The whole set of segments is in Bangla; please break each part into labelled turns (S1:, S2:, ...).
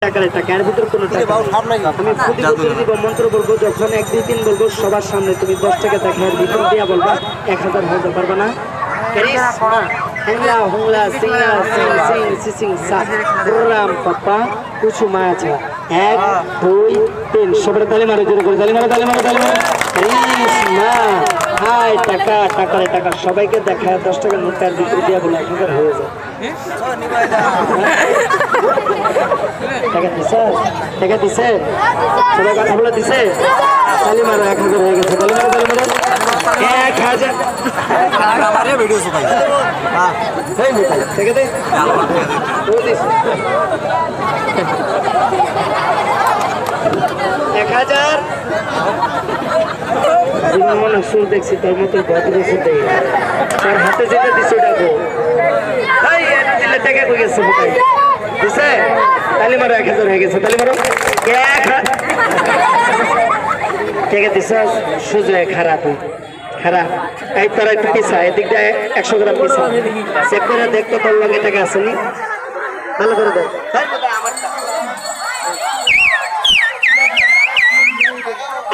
S1: টাকার ভিতর কোনো টাকা আমি প্রতি দিব মন্ত্র বলবো, যখন 1 2 3 বলবো সবার সামনে তুমি 10 টাকা দেখার ভিতর দিয়া বলবা 1000 হতে পারবে না। হংলা হংলা সিংলা সিং সিং সিং সা রাম পাপা কিছু মা আছে 1 2 3 সবার তালি মারো, জোরে করে তালি মারো তালি মারো তালি মারো। মা হাই টাকা টাকারে টাকা সবাইকে দেখায় 10 টাকার নোটের ভিতর দিয়া বলে 1000 হয়ে যায়। টাকা দিছে টাকা দিছে সবাই কথা বলে দিছে। তালি মারো 1000 হয়ে গেছে। তালি মারো তালি মারো 1000
S2: টাকা মারে ভিডিও সবাই হ্যাঁ
S1: এই ভাই টাকা দে ও দিস 1000 জীবন আসল দেখছি তোর মতো ভদ্র সুদে তার হাতে যেটা দিছে ওটা গো ভাই এটা দিলে টাকা কই গেছে ভাই দিছে। তালি মারো 1000 হয়ে গেছে। তালি মারো 1000 টাকা দিছে। সুজয় খারাপ খারাপ এই তোরা একটু পিছা এদিক দিয়ে 100 গ্রাম পিছা চেক করে দেখতো তোর লগে টাকা আসেনি ভালো করে দেখ।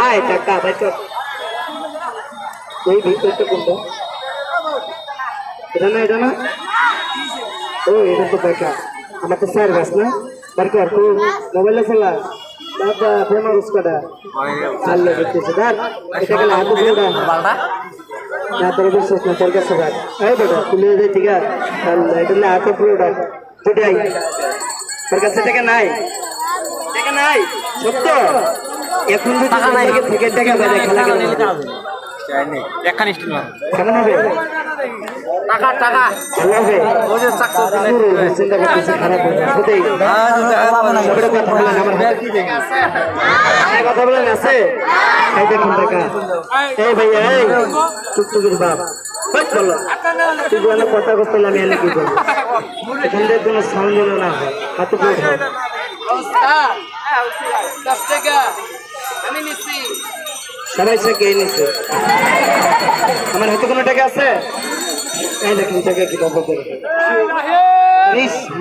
S1: আয় টাকা ভাই তো এই ভিতরটা কোনটা এটা না এটা না ও এটা তো টাকা আমার তো স্যার গাছ না বার কর তো মোবাইলে চলা দাদা ফেমাস কটা আল্লাহ দেখতেছে দার এটা গেলে হাতে দিয়ে দাও না তোর বিশ্বাস না তোর কাছে রাখ এই বেটা খুলে দে ঠিক আছে আল্লাহ এটা না হাতে পুরোটা দুটাই তোর কাছে টাকা নাই সত্য এখন যদি তোমাকে থেকে টাকা বাইরে খেলা কেন
S2: একখান স্টিল না
S1: কেমন হবে
S2: টাকা টাকা
S1: ভালো হবে
S2: ওই যে সাকসেস দিলে
S1: চিন্তা করতেছে খারাপ হবে সত্যি সবটা কথা বলেন আমার কথা বলেন আছে এই দেখুন টাকা এই ভাইয়া এই টুকটুকির বাপ বলো তুই যেন কথা করতে আমি এনে কি করবো এখান থেকে কোনো সাউন্ড যেন না হয় হাতে পুরো সবাই সে কে নিছে আমার হাতে কোনো টাকা আছে এই দেখুন টাকা কি বাবা করে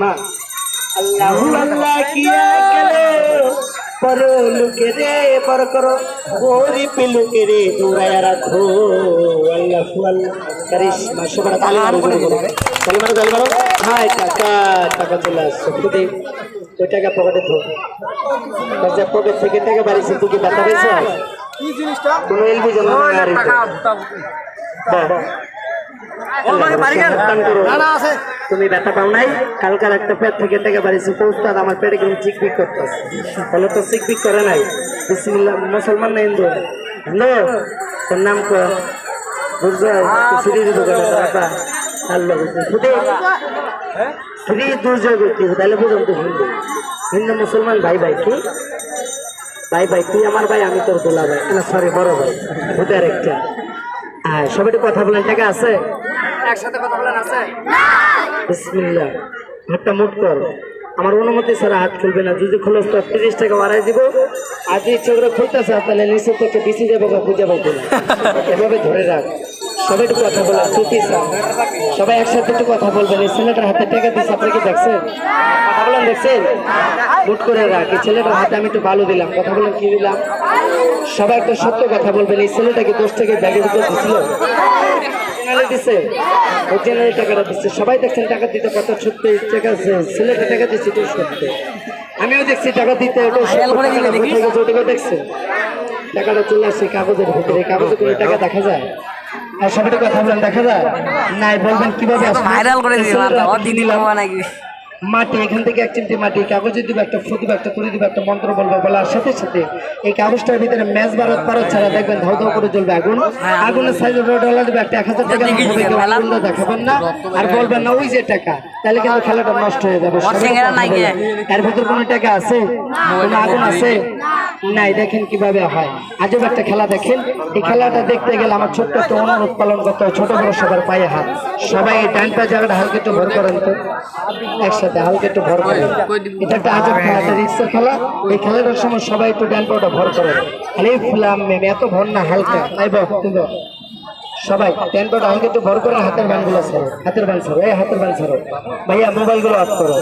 S1: মা আল্লাহ আল্লাহ কিয়া গেলে পর লুকে রে পর করো গোরি পিলুকে রে দূরায়া রাখো আল্লাহ আল্লাহ করিশমা সবার তালি মারো তালি মারো তালি মারো। হাই টাকা টাকা চলে আসছে খুদে ওই টাকা পকেটে ধো পকেট থেকে টাকা বাড়িছে তুই কি ব্যথা পেয়েছ
S2: কি জিনিসটা
S1: কোনো এলবি জমা আর তুমি ব্যথা পাও নাই কালকার একটা পেট থেকে টাকা বাড়িছে পৌঁছতে আমার পেটে কিন্তু চিকপিক করতেছে তাহলে তো চিকপিক করে নাই বিসমিল্লাহ মুসলমান না হিন্দু হ্যালো তোর নাম কো বুঝছো সিঁড়ি দোকানটা আল্লাহ বুঝতে ফ্রি দুর্যোগ করতে তাহলে বুঝলাম তো হিন্দু হিন্দু মুসলমান ভাই ভাই কি ভাই ভাই তুই আমার ভাই আমি তোর দোলা ভাই না সরি বড় ভাই ভূতের একটা হ্যাঁ সবাই কথা বলেন টাকা আছে একসাথে কথা বলেন আছে বিসমিল্লাহ হাতটা মুট কর আমার অনুমতি ছাড়া হাত খুলবে না যদি খোলস তো 30 টাকা বাড়াই দিব আর যদি ইচ্ছে করে খুলতেছে তাহলে নিচে থেকে বিসি দেবো বা খুঁজে পাবো না এভাবে ধরে রাখ সবাই একটু কথা বলেন তুই সবাই একসাথে একটু কথা বলবেন এই ছেলেটার হাতে টাকা দিচ্ছে আপনি কি দেখছেন কথা বলেন দেখছেন মুট করে রাখ এই ছেলেটার হাতে আমি একটু ভালো দিলাম কথা বলেন কি দিলাম সবাই একটা সত্য কথা বলবেন এই ছেলেটাকে 10 টাকা ব্যাগের ভিতরে দিছিল দিচ্ছে অরিজিনাল টাকাটা দিচ্ছে সবাই দেখছেন টাকা দিতে কত সত্যি টাকা ছেলেটা টাকা দিচ্ছে তো সত্যি আমিও দেখছি টাকা দিতে ওটা দেখছেন টাকাটা চলে আসছে কাগজের ভিতরে কাগজে করে টাকা দেখা যায় আর সবাই কথা বলেন দেখা যায় নাই বলবেন কিভাবে
S2: ভাইরাল করে দিলাম নাকি
S1: মাটি এখান থেকে 1 চিমটি মাটি কাগজে দিবে একটা ফু দিবে একটা তুলে দিবে একটা মন্ত্র বলবে বলার সাথে সাথে এই কাগজটার ভিতরে ম্যাচ পারত ছাড়া দেখবেন ধাউ ধাউ করে জ্বলবে আগুন আগুনের সাইজে ডলার দিবে একটা 1000 টাকা দেখাবেন না আর বলবেন না ওই যে টাকা তাহলে কিন্তু খেলাটা নষ্ট হয়ে যাবে এর ভিতর কোনো টাকা আছে কোনো আগুন আছে নাই দেখেন কিভাবে হয় আজব একটা খেলা দেখেন এই খেলাটা দেখতে গেলে আমার ছোট্ট একটা অনুরোধ পালন করতে হয় ছোট বড় সবার পায়ে হাত সবাই এই ডান পা জায়গাটা হালকা একটু ভর করেন তো একসাথে হালকা একটু ভর করেন এটা একটা আজব খেলা রিক্সের খেলা এই খেলাটার সময় সবাই একটু ডান পাটা ভর করেন আরে ফুলাম মেম এত ভর না হালকা তাই তুমি সবাই ডান পাটা হালকা একটু ভর করে হাতের বানগুলো ছাড়ো এই হাতের বান ছাড়ো ভাইয়া মোবাইলগুলো অফ করো।